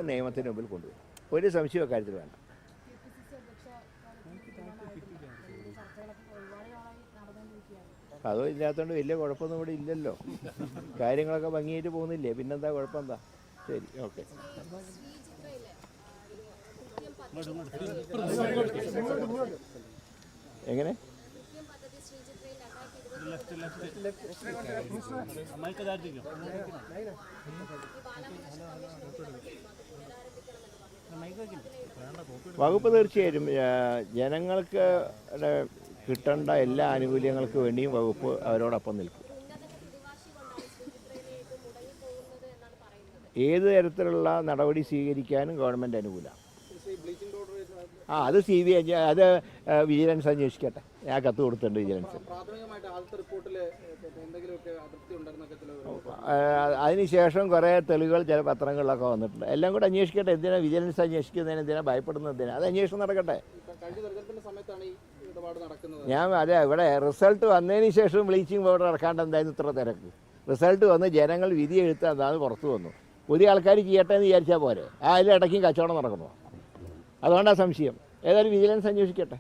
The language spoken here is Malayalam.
നിയമത്തിന് മുമ്പിൽ കൊണ്ടുവരും. ഒരു സംശയം കാര്യത്തിൽ വേണ്ട. അതോ ഇല്ലാത്തതുകൊണ്ട് വലിയ കുഴപ്പമൊന്നും ഇവിടെ ഇല്ലല്ലോ. കാര്യങ്ങളൊക്കെ ഭംഗിയായിട്ട് പോകുന്നില്ലേ, പിന്നെന്താ കുഴപ്പം? എന്താ? ശരി, ഓക്കെ. എങ്ങനെ വകുപ്പ് തീർച്ചയായും ജനങ്ങൾക്ക് കിട്ടേണ്ട എല്ലാ ആനുകൂല്യങ്ങൾക്ക് വേണ്ടിയും വകുപ്പ് അവരോടൊപ്പം നിൽക്കും. ഏത് തരത്തിലുള്ള നടപടി സ്വീകരിക്കാനും ഗവൺമെൻറ് അനുകൂലമാണ്. അത് CBI അത് വിജിലൻസ് അന്വേഷിക്കട്ടെ. ഞാൻ കത്ത് കൊടുത്തിട്ടുണ്ട് വിജിലൻസ്. അതിനുശേഷം കുറേ തെളിവുകൾ ചില പത്രങ്ങളിലൊക്കെ വന്നിട്ടുണ്ട്. എല്ലാം കൂടെ അന്വേഷിക്കട്ടെ. എന്തിനാ വിജിലൻസ് അന്വേഷിക്കുന്നതിന്? എന്തിനാ ഭയപ്പെടുന്നതിന്? അത് അന്വേഷണം നടക്കട്ടെ. അതെ, ഇവിടെ റിസൾട്ട് വന്നതിന് ശേഷം ബ്ലീച്ചിങ് പൗഡർ ഇറക്കാണ്ട് എന്തായിരുന്നു ഇത്ര തിരക്ക്? റിസൾട്ട് വന്ന് ജനങ്ങൾ വിധി എഴുത്താൽ പുറത്തു വന്നു. പുതിയ ആൾക്കാർ ചെയ്യട്ടെ എന്ന് വിചാരിച്ചാൽ പോരെ? അതിലിടയ്ക്കും കച്ചവടം നടക്കുന്നു. അതുകൊണ്ടാണ് സംശയം. ഏതായാലും വിജിലൻസ് അന്വേഷിക്കട്ടെ.